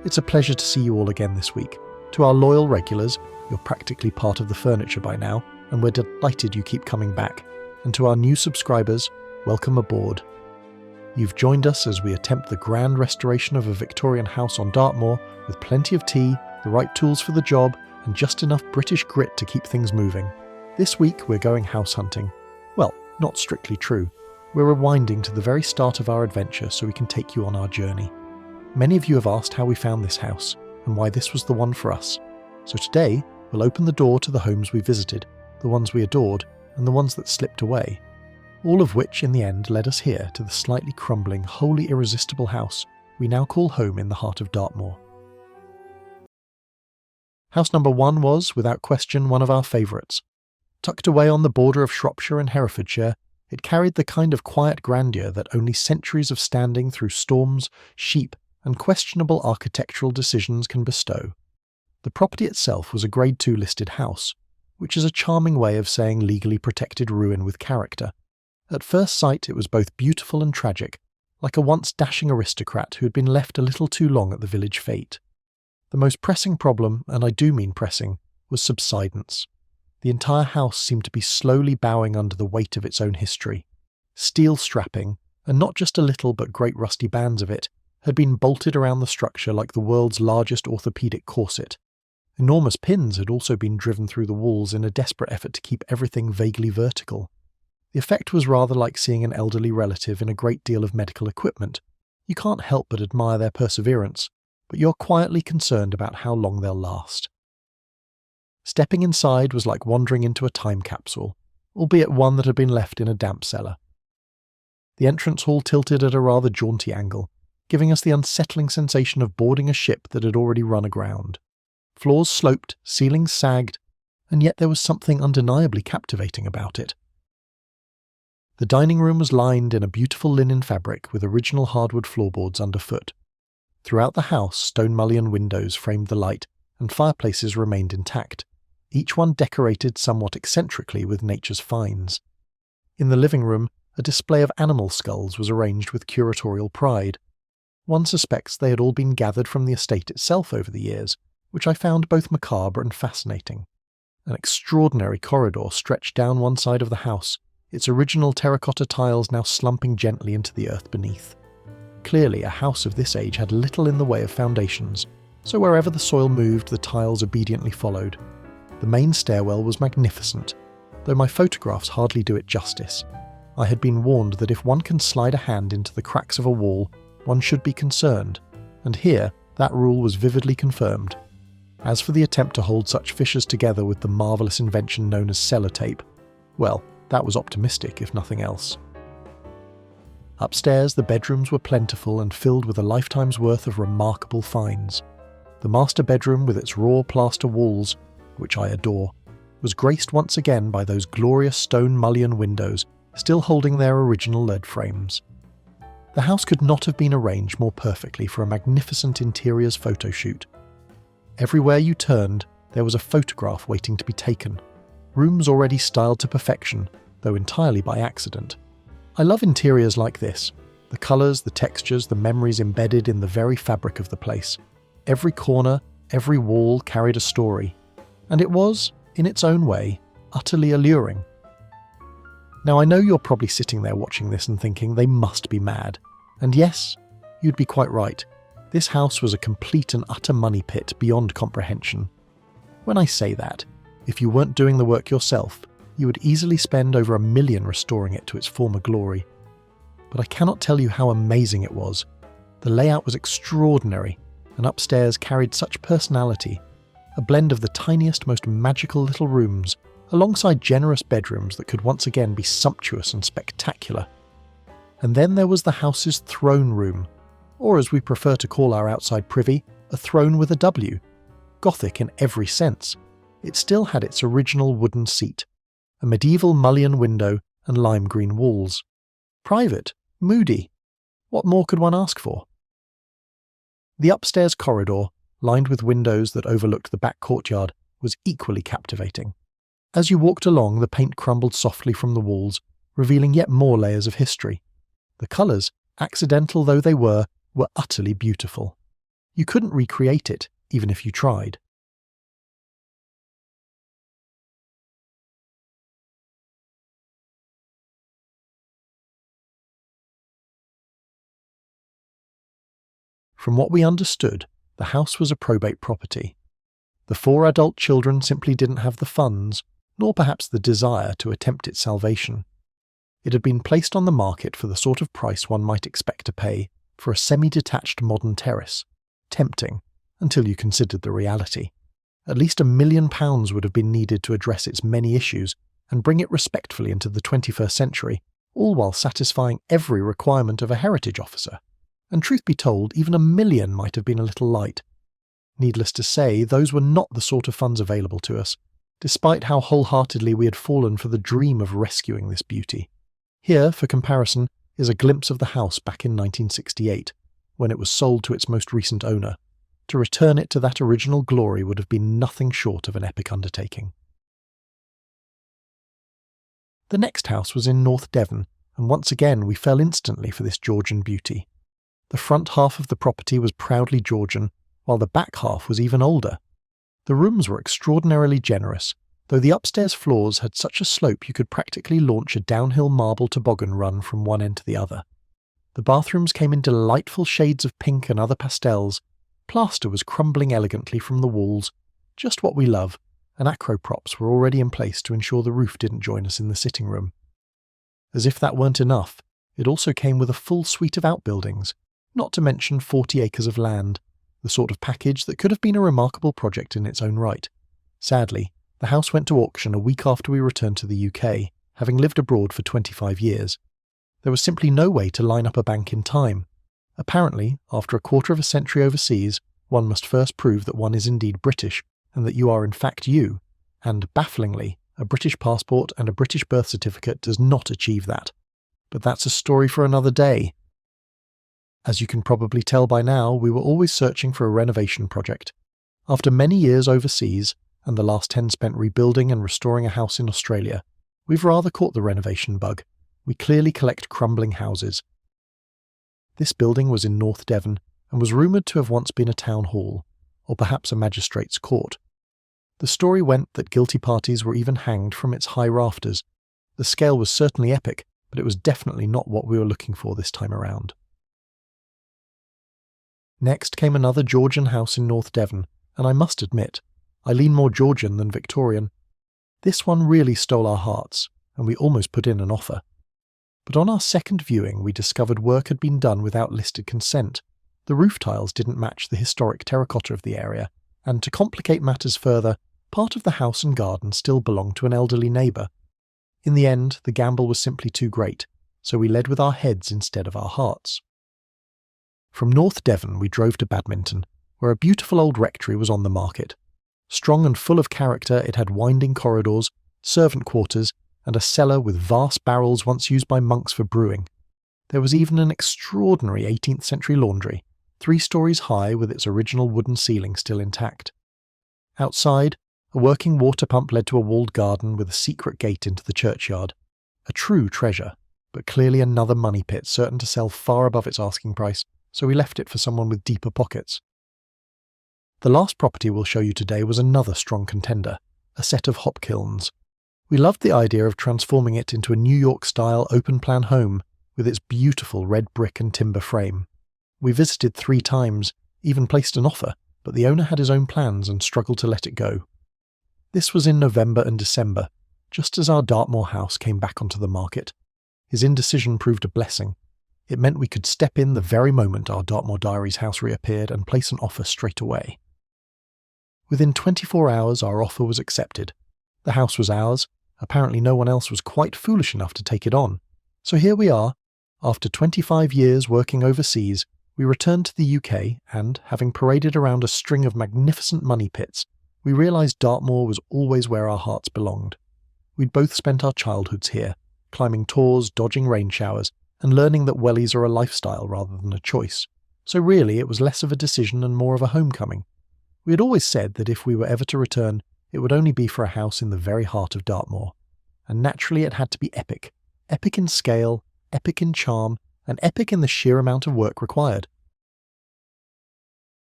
It's a pleasure to see you all again this week. To our loyal regulars, you're practically part of the furniture by now, and we're delighted you keep coming back. And to our new subscribers, welcome aboard. You've joined us as we attempt the grand restoration of a Victorian house on Dartmoor with plenty of tea, the right tools for the job, and just enough British grit to keep things moving. This week we're going house hunting. Well, not strictly true. We're rewinding to the very start of our adventure so we can take you on our journey. Many of you have asked how we found this house, and why this was the one for us. So today, we'll open the door to the homes we visited, the ones we adored, and the ones that slipped away. All of which, in the end, led us here to the slightly crumbling, wholly irresistible house we now call home in the heart of Dartmoor. House number 1 was, without question, one of our favourites. Tucked away on the border of Shropshire and Herefordshire, it carried the kind of quiet grandeur that only centuries of standing through storms, sheep, and questionable architectural decisions can bestow. The property itself was a Grade 2 listed house, which is a charming way of saying legally protected ruin with character. At first sight it was both beautiful and tragic, like a once dashing aristocrat who had been left a little too long at the village fete. The most pressing problem, and I do mean pressing, was subsidence. The entire house seemed to be slowly bowing under the weight of its own history. Steel strapping, and not just a little but great rusty bands of it, had been bolted around the structure like the world's largest orthopaedic corset. Enormous pins had also been driven through the walls in a desperate effort to keep everything vaguely vertical. The effect was rather like seeing an elderly relative in a great deal of medical equipment. You can't help but admire their perseverance, but you're quietly concerned about how long they'll last. Stepping inside was like wandering into a time capsule, albeit one that had been left in a damp cellar. The entrance hall tilted at a rather jaunty angle, giving us the unsettling sensation of boarding a ship that had already run aground. Floors sloped, ceilings sagged, and yet there was something undeniably captivating about it. The dining room was lined in a beautiful linen fabric with original hardwood floorboards underfoot. Throughout the house, stone mullioned windows framed the light, and fireplaces remained intact, each one decorated somewhat eccentrically with nature's finds. In the living room, a display of animal skulls was arranged with curatorial pride. One suspects they had all been gathered from the estate itself over the years, which I found both macabre and fascinating. An extraordinary corridor stretched down one side of the house, its original terracotta tiles now slumping gently into the earth beneath. Clearly, a house of this age had little in the way of foundations, so wherever the soil moved, the tiles obediently followed. The main stairwell was magnificent, though my photographs hardly do it justice. I had been warned that if one can slide a hand into the cracks of a wall, one should be concerned, and here that rule was vividly confirmed. As for the attempt to hold such fissures together with the marvellous invention known as sellotape, well, that was optimistic if nothing else. Upstairs, the bedrooms were plentiful and filled with a lifetime's worth of remarkable finds. The master bedroom, with its raw plaster walls, which I adore, was graced once again by those glorious stone mullion windows still holding their original lead frames. The house could not have been arranged more perfectly for a magnificent interiors photo shoot. Everywhere you turned, there was a photograph waiting to be taken. Rooms already styled to perfection, though entirely by accident. I love interiors like this. The colours, the textures, the memories embedded in the very fabric of the place. Every corner, every wall carried a story. And it was, in its own way, utterly alluring. Now I know you're probably sitting there watching this and thinking they must be mad. And yes, you'd be quite right. This house was a complete and utter money pit beyond comprehension. When I say that, if you weren't doing the work yourself, you would easily spend over $1 million restoring it to its former glory. But I cannot tell you how amazing it was. The layout was extraordinary, and upstairs carried such personality, a blend of the tiniest, most magical little rooms, alongside generous bedrooms that could once again be sumptuous and spectacular. And then there was the house's throne room, or as we prefer to call our outside privy, a throne with a W. Gothic in every sense, it still had its original wooden seat, a medieval mullion window and lime green walls. Private, moody. What more could one ask for? The upstairs corridor, lined with windows that overlooked the back courtyard, was equally captivating. As you walked along, the paint crumbled softly from the walls, revealing yet more layers of history. The colours, accidental though they were utterly beautiful. You couldn't recreate it, even if you tried. From what we understood, the house was a probate property. The 4 adult children simply didn't have the funds, nor perhaps the desire to attempt its salvation. It had been placed on the market for the sort of price one might expect to pay for a semi-detached modern terrace. Tempting, until you considered the reality. At least £1 million would have been needed to address its many issues and bring it respectfully into the 21st century, all while satisfying every requirement of a heritage officer. And truth be told, even £1 million might have been a little light. Needless to say, those were not the sort of funds available to us, despite how wholeheartedly we had fallen for the dream of rescuing this beauty. Here, for comparison, is a glimpse of the house back in 1968, when it was sold to its most recent owner. To return it to that original glory would have been nothing short of an epic undertaking. The next house was in North Devon, and once again we fell instantly for this Georgian beauty. The front half of the property was proudly Georgian, while the back half was even older. The rooms were extraordinarily generous, though the upstairs floors had such a slope you could practically launch a downhill marble toboggan run from one end to the other. The bathrooms came in delightful shades of pink and other pastels. Plaster was crumbling elegantly from the walls, just what we love, and acrow props were already in place to ensure the roof didn't join us in the sitting room. As if that weren't enough, it also came with a full suite of outbuildings, not to mention 40 acres of land, the sort of package that could have been a remarkable project in its own right. Sadly, the house went to auction a week after we returned to the UK, having lived abroad for 25 years. There was simply no way to line up a bank in time. Apparently, after a quarter of a century overseas, one must first prove that one is indeed British, and that you are in fact you, and, bafflingly, a British passport and a British birth certificate does not achieve that. But that's a story for another day. As you can probably tell by now, we were always searching for a renovation project. After many years overseas, and the last 10 spent rebuilding and restoring a house in Australia, we've rather caught the renovation bug. We clearly collect crumbling houses. This building was in North Devon and was rumoured to have once been a town hall, or perhaps a magistrate's court. The story went that guilty parties were even hanged from its high rafters. The scale was certainly epic, but it was definitely not what we were looking for this time around. Next came another Georgian house in North Devon, and I must admit, I lean more Georgian than Victorian. This one really stole our hearts, and we almost put in an offer. But on our second viewing we discovered work had been done without listed consent. The roof tiles didn't match the historic terracotta of the area, and to complicate matters further, part of the house and garden still belonged to an elderly neighbour. In the end, the gamble was simply too great, so we led with our heads instead of our hearts. From North Devon we drove to Badminton, where a beautiful old rectory was on the market. Strong and full of character, it had winding corridors, servant quarters, and a cellar with vast barrels once used by monks for brewing. There was even an extraordinary 18th century laundry, 3 stories high with its original wooden ceiling still intact. Outside, a working water pump led to a walled garden with a secret gate into the churchyard. A true treasure, but clearly another money pit certain to sell far above its asking price, so we left it for someone with deeper pockets. The last property we'll show you today was another strong contender, a set of Hopkilns. We loved the idea of transforming it into a New York-style open-plan home with its beautiful red brick and timber frame. We visited 3 times, even placed an offer, but the owner had his own plans and struggled to let it go. This was in November and December, just as our Dartmoor house came back onto the market. His indecision proved a blessing. It meant we could step in the very moment our Dartmoor Diaries house reappeared and place an offer straight away. Within 24 hours our offer was accepted. The house was ours. Apparently no one else was quite foolish enough to take it on. So here we are. After 25 years working overseas, we returned to the UK and, having paraded around a string of magnificent money pits, we realised Dartmoor was always where our hearts belonged. We'd both spent our childhoods here, climbing tors, dodging rain showers, and learning that wellies are a lifestyle rather than a choice. So really it was less of a decision and more of a homecoming. We had always said that if we were ever to return, it would only be for a house in the very heart of Dartmoor. And naturally it had to be epic. Epic in scale, epic in charm, and epic in the sheer amount of work required.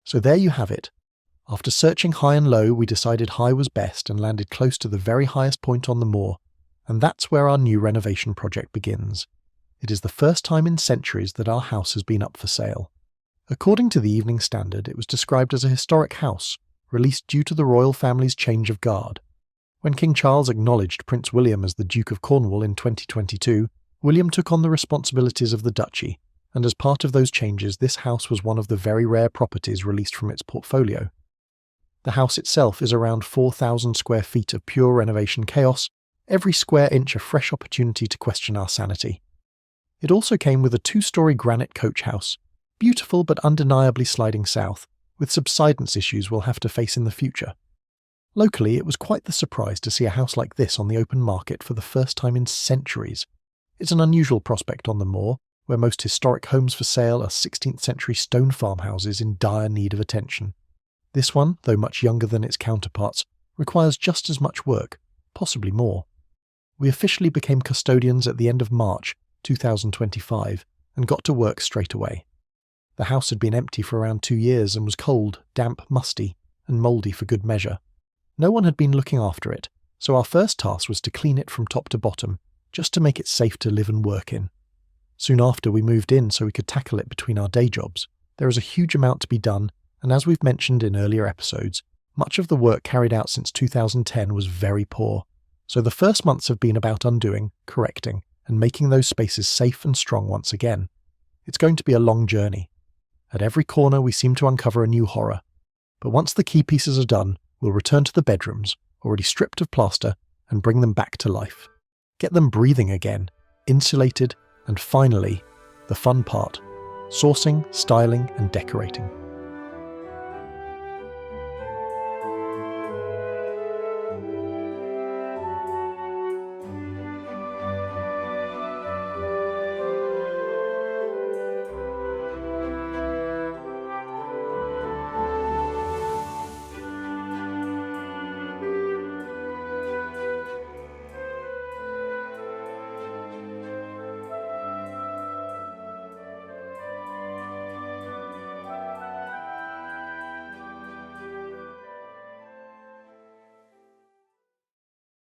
So there you have it. After searching high and low, we decided high was best and landed close to the very highest point on the moor, and that's where our new renovation project begins. It is the first time in centuries that our house has been up for sale. According to the Evening Standard, it was described as a historic house, released due to the royal family's change of guard. When King Charles acknowledged Prince William as the Duke of Cornwall in 2022, William took on the responsibilities of the Duchy, and as part of those changes, this house was one of the very rare properties released from its portfolio. The house itself is around 4,000 square feet of pure renovation chaos, every square inch a fresh opportunity to question our sanity. It also came with a 2-story granite coach house, beautiful but undeniably sliding south, with subsidence issues we'll have to face in the future. Locally, it was quite the surprise to see a house like this on the open market for the first time in centuries. It's an unusual prospect on the moor, where most historic homes for sale are 16th century stone farmhouses in dire need of attention. This one, though much younger than its counterparts, requires just as much work, possibly more. We officially became custodians at the end of March 2025 and got to work straight away. The house had been empty for around 2 years and was cold, damp, musty, and mouldy for good measure. No one had been looking after it, so our first task was to clean it from top to bottom, just to make it safe to live and work in. Soon after, we moved in so we could tackle it between our day jobs. There is a huge amount to be done, and as we've mentioned in earlier episodes, much of the work carried out since 2010 was very poor. So the first months have been about undoing, correcting, and making those spaces safe and strong once again. It's going to be a long journey. At every corner we seem to uncover a new horror. But once the key pieces are done, we'll return to the bedrooms, already stripped of plaster, and bring them back to life. Get them breathing again, insulated, and finally, the fun part, sourcing, styling, and decorating.